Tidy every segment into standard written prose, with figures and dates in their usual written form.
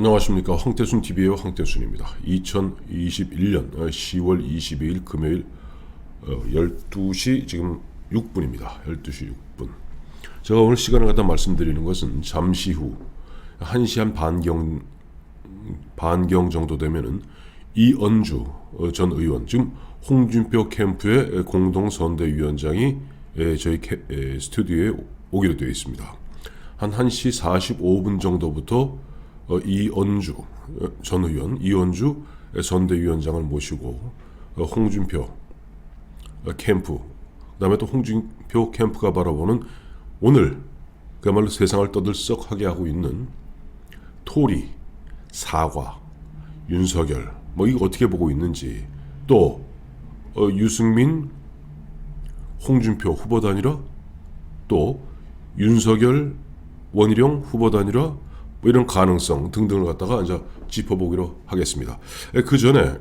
안녕하십니까. 황태순 TV의 황태순입니다. 2021년 10월 22일 금요일 12시 지금 6분입니다. 12시 6분. 제가 오늘 시간을 갖다 말씀드리는 것은 잠시 후 1시 한 반경 정도 되면은 이언주 전 의원, 지금 홍준표 캠프의 공동선대위원장이 저희 스튜디오에 오기로 되어 있습니다. 한 1시 45분 정도부터 이언주 전 의원, 이언주 선대위원장을 모시고 홍준표 캠프, 그다음에 또 홍준표 캠프가 바라보는 오늘 그야말로 세상을 떠들썩하게 하고 있는 토리, 사과, 윤석열, 이거 어떻게 보고 있는지, 또 유승민, 홍준표 후보 단일화, 또 윤석열, 원희룡 후보 단일화, 이런 가능성 등등을 갖다가 이제 짚어보기로 하겠습니다. 그 전에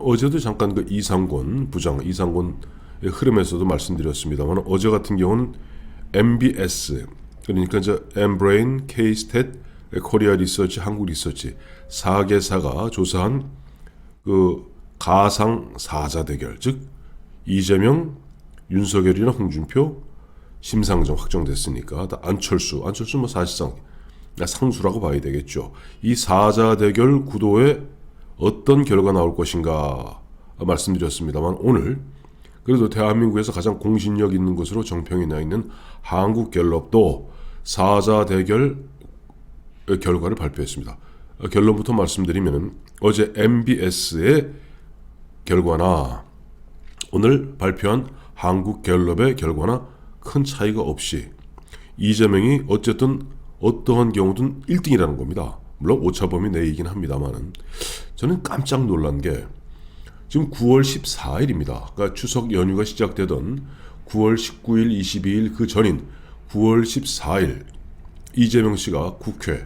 어제도 잠깐 그 이상권 부장, 이상권의 흐름에서도 말씀드렸습니다만, 어제 같은 경우는 MBS, 그러니까 이제 엠브레인, K-스탯, 코리아 리서치, 한국 리서치 4개사가 조사한 그 가상 사자 대결, 즉 이재명, 윤석열이나 홍준표 심상정 확정됐으니까 안철수 사실상 상수라고 봐야 되겠죠. 이 사자 대결 구도에 어떤 결과 나올 것인가 말씀드렸습니다만, 오늘 그래도 대한민국에서 가장 공신력 있는 것으로 정평이 나 있는 한국갤럽도 사자 대결 결과를 발표했습니다. 결론부터 말씀드리면, 어제 MBS의 결과나 오늘 발표한 한국갤럽의 결과나 큰 차이가 없이 이재명이 어쨌든 어떠한 경우든 1등이라는 겁니다. 물론 오차범위 내이긴 합니다만은, 저는 깜짝 놀란 게 지금 9월 14일입니다. 그러니까 추석 연휴가 시작되던 9월 19일, 22일 그 전인 9월 14일 이재명 씨가 국회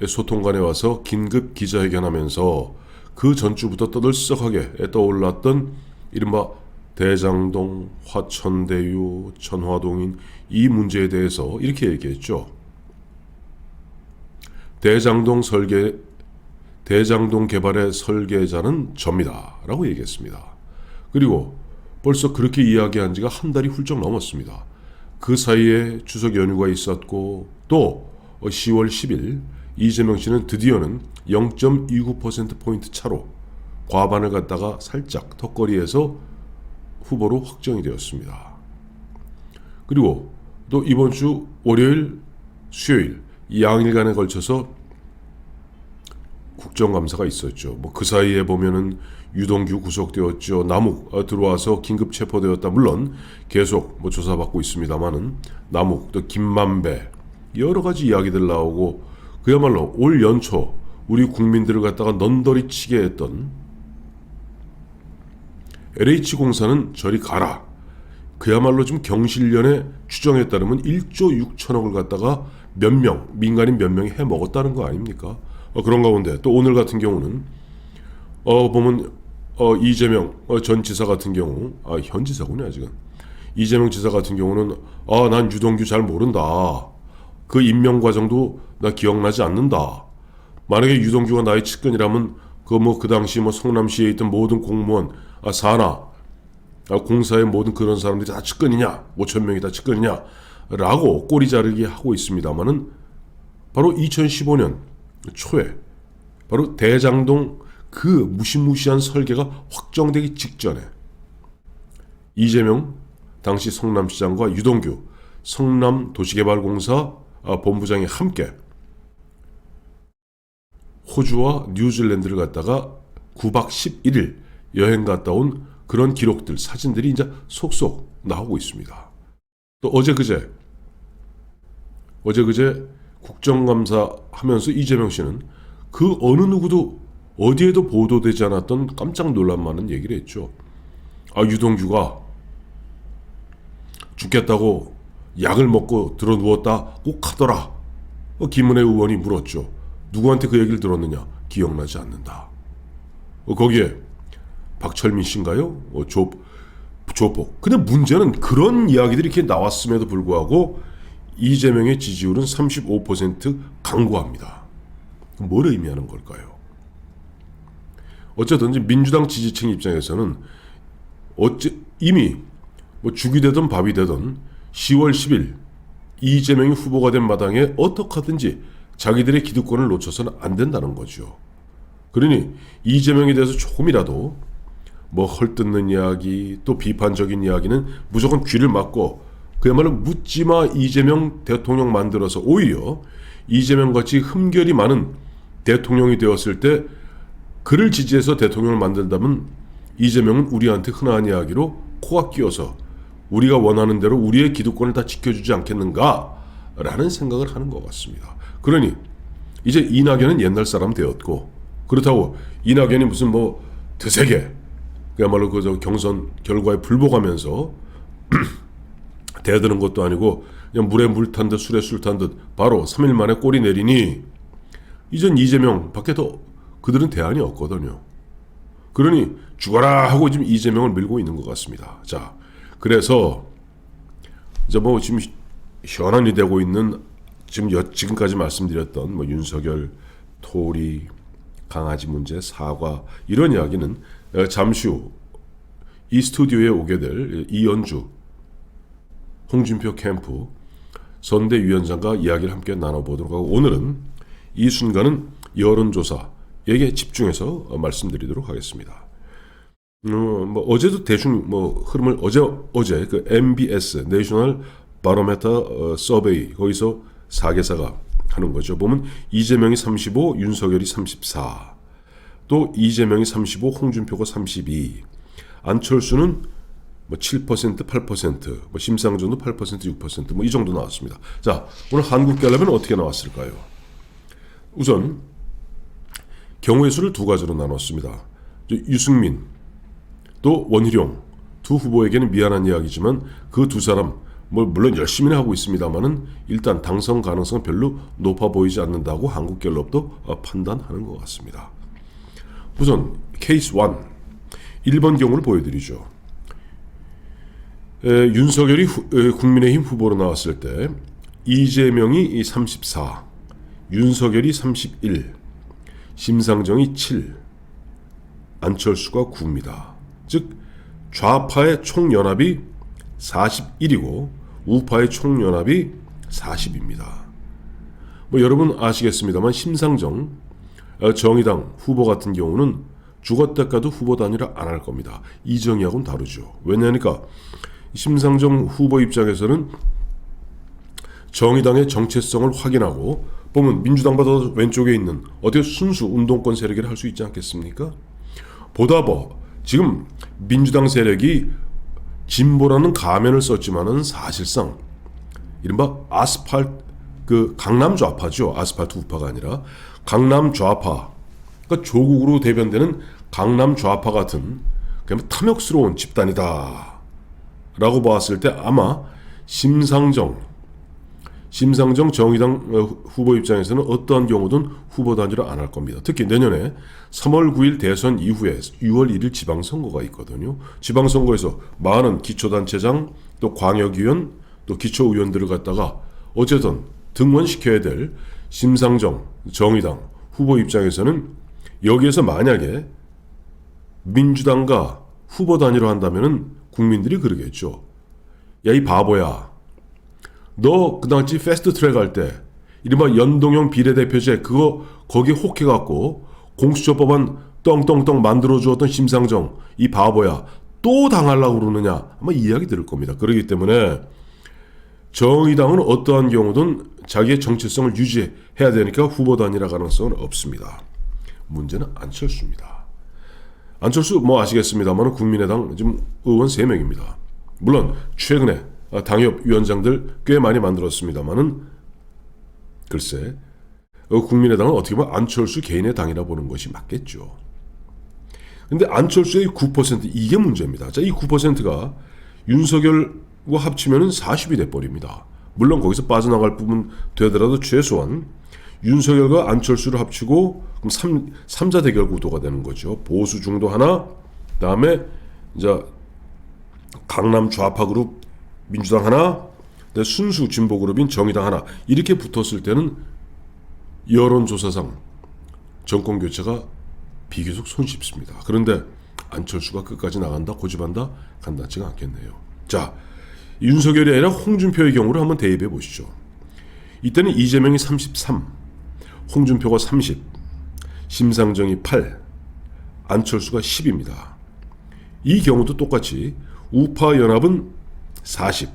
소통관에 와서 긴급 기자회견하면서 그 전주부터 떠들썩하게 떠올랐던 이른바 대장동, 화천대유, 천화동인 이 문제에 대해서 이렇게 얘기했죠. 대장동 개발의 설계자는 접니다 라고 얘기했습니다. 그리고 벌써 그렇게 이야기한 지가 한 달이 훌쩍 넘었습니다. 그 사이에 추석 연휴가 있었고, 또 10월 10일 이재명 씨는 드디어는 0.29%포인트 차로 과반을 갖다가 살짝 턱걸이에서 후보로 확정이 되었습니다. 그리고 또 이번 주 월요일, 수요일 이 양일간에 걸쳐서 국정감사가 있었죠. 그 사이에 보면은 유동규 구속되었죠. 남욱 들어와서 긴급 체포되었다. 물론 계속 조사받고 있습니다만은 남욱, 또 김만배, 여러 가지 이야기들 나오고, 그야말로 올 연초 우리 국민들을 갖다가 넌더리 치게 했던 LH공사는 저리 가라. 그야말로 좀 경실련의 추정에 따르면 1조 6천억을 갖다가 민간인 몇 명이 해먹었다는 거 아닙니까? 그런 가운데 또 오늘 같은 경우는 보면 이재명 전 지사 같은 경우, 현 지사군요 아직은, 이재명 지사 같은 경우는 난 유동규 잘 모른다. 그 임명 과정도 나 기억나지 않는다. 만약에 유동규가 나의 측근이라면 그 당시 성남시에 있던 모든 공무원, 산하, 공사의 모든 그런 사람들이 다 측근이냐, 5천 명이 다 측근이냐 라고 꼬리 자르기 하고 있습니다만은, 바로 2015년 초에 바로 대장동 그 무시무시한 설계가 확정되기 직전에 이재명 당시 성남시장과 유동규 성남도시개발공사 본부장이 함께 호주와 뉴질랜드를 갔다가 9박 11일 여행 갔다 온 그런 기록들, 사진들이 이제 속속 나오고 있습니다. 또 어제 그제 국정감사 하면서 이재명 씨는 그 어느 누구도 어디에도 보도되지 않았던 깜짝 놀랄 만한 얘기를 했죠. 유동규가 죽겠다고 약을 먹고 들어 누웠다 꼭 하더라. 김은혜 의원이 물었죠. 누구한테 그 얘기를 들었느냐? 기억나지 않는다. 거기에 박철민 씨인가요? 조폭. 근데 문제는 그런 이야기들이 이렇게 나왔음에도 불구하고 이재명의 지지율은 35% 강구합니다. 뭘 의미하는 걸까요? 어쨌든지 민주당 지지층 입장에서는 이미 뭐 죽이 되든 밥이 되든 10월 10일 이재명이 후보가 된 마당에 어떻게 하든지 자기들의 기득권을 놓쳐서는 안 된다는 거죠. 그러니 이재명에 대해서 조금이라도 뭐 헐뜯는 이야기 또 비판적인 이야기는 무조건 귀를 막고 그야말로 묻지마 이재명 대통령 만들어서 오히려 이재명같이 흠결이 많은 대통령이 되었을 때 그를 지지해서 대통령을 만든다면 이재명은 우리한테 흔한 이야기로 코가 끼어서 우리가 원하는 대로 우리의 기득권을 다 지켜주지 않겠는가라는 생각을 하는 것 같습니다. 그러니 이제 이낙연은 옛날 사람 되었고 그렇다고 이낙연이 무슨 뭐 드세게 그야말로 그 경선 결과에 불복하면서 대드는 것도 아니고 그냥 물에 물 탄 듯 술에 술 탄 듯 바로 3일 만에 꼬리 내리니 이전 이재명 밖에 더 그들은 대안이 없거든요. 그러니 죽어라 하고 지금 이재명을 밀고 있는 것 같습니다. 자, 그래서 이제 뭐 지금 현안이 되고 있는 지금까지 말씀드렸던 뭐 윤석열, 토리, 강아지 문제, 사과 이런 이야기는 잠시 후 이 스튜디오에 오게 될 이연주, 홍준표 캠프 선대위원장과 이야기를 함께 나눠보도록 하고 오늘은 이 순간은 여론조사에게 집중해서 말씀드리도록 하겠습니다. 뭐 어제도 대충 뭐 흐름을 어제 그 MBS 내셔널 바로메터 서베이 거기서 4개사가 하는 거죠. 보면 이재명이 35, 윤석열이 34, 또 이재명이 35, 홍준표가 32, 안철수는 뭐 7%, 8%, 뭐 심상정도 8%, 6%, 뭐 이 정도 나왔습니다. 자, 오늘 한국갤럽은 어떻게 나왔을까요? 우선 경우의 수를 두 가지로 나눴습니다. 유승민 또 원희룡 두 후보에게는 미안한 이야기지만 그 두 사람 뭐 물론 열심히는 하고 있습니다만은 일단 당선 가능성은 별로 높아 보이지 않는다고 한국갤럽도 판단하는 것 같습니다. 우선 케이스 1 1번 경우를 보여드리죠. 윤석열이 국민의힘 후보로 나왔을 때 이재명이 34, 윤석열이 31, 심상정이 7, 안철수가 9입니다. 즉 좌파의 총연합이 41이고 우파의 총연합이 40입니다. 뭐 여러분 아시겠습니다만 심상정 정의당 후보 같은 경우는 죽었다 가도 후보 단일화 안 할 겁니다. 이정희하고는 다르죠. 왜냐하니까 심상정 후보 입장에서는 정의당의 정체성을 확인하고 보면 민주당보다 왼쪽에 있는 어떻게 순수 운동권 세력이라 할 수 있지 않겠습니까? 보다 지금 민주당 세력이 진보라는 가면을 썼지만은 사실상 이른바 강남 좌파죠. 아스팔트 우파가 아니라 강남 좌파, 그러니까 조국으로 대변되는 강남 좌파 같은 그냥 탐욕스러운 집단이다 라고 봤을 때 아마 심상정 정의당 후보 입장에서는 어떠한 경우든 후보 단일화 안 할 겁니다. 특히 내년에 3월 9일 대선 이후에 6월 1일 지방선거가 있거든요. 지방선거에서 많은 기초단체장 또 광역의원 또 기초의원들을 갖다가 어쨌든 등원시켜야 될 심상정 정의당 후보 입장에서는 여기에서 만약에 민주당과 후보 단일화 한다면은 국민들이 그러겠죠. 야, 이 바보야. 너 그당시 패스트트랙 할 때 이른바 연동형 비례대표제 그거 거기 혹해갖고 공수처법안 떵떵떵 만들어주었던 심상정 이 바보야 또 당하려고 그러느냐 아마 이야기 들을 겁니다. 그렇기 때문에 정의당은 어떠한 경우든 자기의 정체성을 유지해야 되니까 후보 단일화 가능성은 없습니다. 문제는 안철수입니다. 안철수 뭐 아시겠습니다만 국민의당 지금 의원 3명입니다. 물론 최근에 당협위원장들 꽤 많이 만들었습니다만은 글쎄 국민의당은 어떻게 보면 안철수 개인의 당이라 보는 것이 맞겠죠. 근데 안철수의 9% 이게 문제입니다. 자, 이 9%가 윤석열과 합치면은 40이 돼버립니다. 물론 거기서 빠져나갈 부분 되더라도 최소한 윤석열과 안철수를 합치고 그럼 3자 대결 구도가 되는 거죠. 보수 중도 하나, 그다음에 이제 강남 좌파 그룹 민주당 하나, 순수 진보 그룹인 정의당 하나 이렇게 붙었을 때는 여론조사상 정권 교체가 비교적 손쉽습니다. 그런데 안철수가 끝까지 나간다, 고집한다, 간단치가 않겠네요. 자, 윤석열이 아니라 홍준표의 경우를 한번 대입해 보시죠. 이때는 이재명이 33, 홍준표가 30, 심상정이 8, 안철수가 10입니다. 이 경우도 똑같이 우파 연합은 40,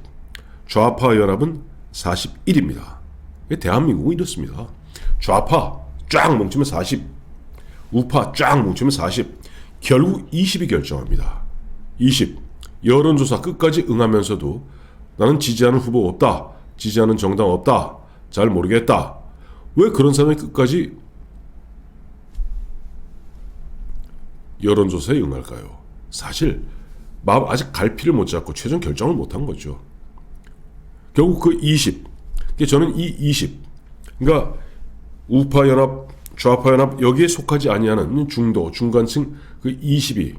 좌파 연합은 41입니다. 대한민국은 이렇습니다. 좌파 쫙 뭉치면 40, 우파 쫙 뭉치면 40, 결국 20이 결정합니다. 20, 여론조사 끝까지 응하면서도 나는 지지하는 후보 없다, 지지하는 정당 없다, 잘 모르겠다. 왜 그런 사람이 끝까지 여론조사에 응할까요? 사실 마음 아직 갈피를 못 잡고 최종 결정을 못한 거죠. 결국 그 20, 저는 이 20, 그러니까 우파연합, 좌파연합 여기에 속하지 아니하는 중도, 중간층 그 20이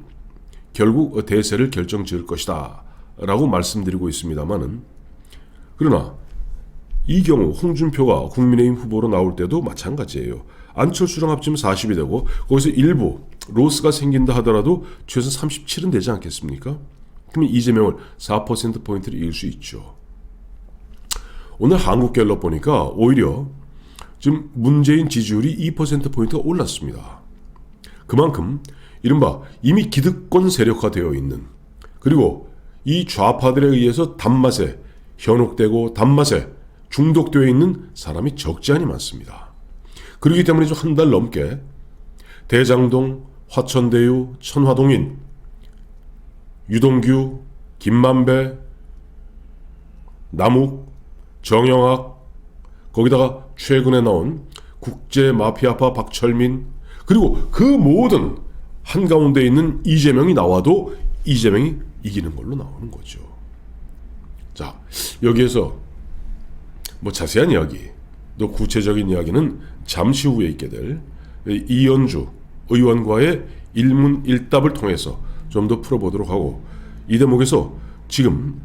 결국 대세를 결정지을 것이다 라고 말씀드리고 있습니다만은, 그러나 이 경우 홍준표가 국민의힘 후보로 나올 때도 마찬가지예요. 안철수랑 합치면 40이 되고 거기서 일부 로스가 생긴다 하더라도 최소 37은 되지 않겠습니까? 그러면 이재명을 4%포인트를 이길 수 있죠. 오늘 한국갤럽 보니까 오히려 지금 문재인 지지율이 2%포인트가 올랐습니다. 그만큼 이른바 이미 기득권 세력화되어 있는, 그리고 이 좌파들에 의해서 단맛에 현혹되고 단맛에 중독되어 있는 사람이 적지 않이 많습니다. 그렇기 때문에 좀 한 달 넘게 대장동, 화천대유, 천화동인, 유동규, 김만배, 남욱, 정영학, 거기다가 최근에 나온 국제 마피아파 박철민, 그리고 그 모든 한가운데 있는 이재명이 나와도 이재명이 이기는 걸로 나오는 거죠. 자, 여기에서 뭐 자세한 이야기, 또 구체적인 이야기는 잠시 후에 있게 될 이현주 의원과의 일문일답을 통해서 좀 더 풀어보도록 하고, 이 대목에서 지금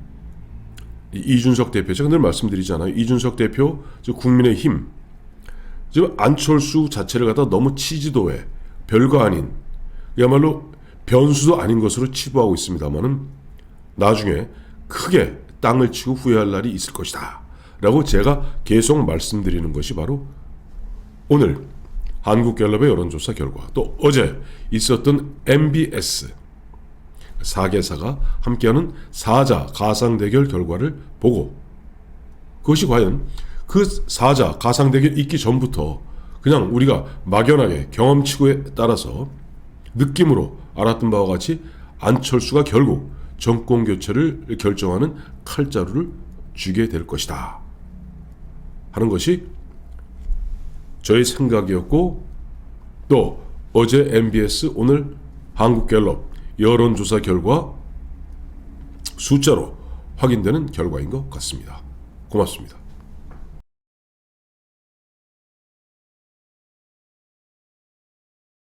이준석 대표, 제가 늘 말씀드리잖아요. 이준석 대표, 국민의힘, 지금 안철수 자체를 갖다 너무 치지도에 별거 아닌, 그야말로 변수도 아닌 것으로 치부하고 있습니다만은 나중에 크게 땅을 치고 후회할 날이 있을 것이다 라고 제가 계속 말씀드리는 것이 바로 오늘 한국갤럽의 여론조사 결과, 또 어제 있었던 MBS 4개사가 함께하는 4자 가상대결 결과를 보고, 그것이 과연 그 4자 가상대결 있기 전부터 그냥 우리가 막연하게 경험치고에 따라서 느낌으로 알았던 바와 같이 안철수가 결국 정권교체를 결정하는 칼자루를 쥐게 될 것이다 하는 것이 저의 생각이었고, 또 어제 MBS, 오늘 한국갤럽 여론조사 결과 숫자로 확인되는 결과인 것 같습니다. 고맙습니다.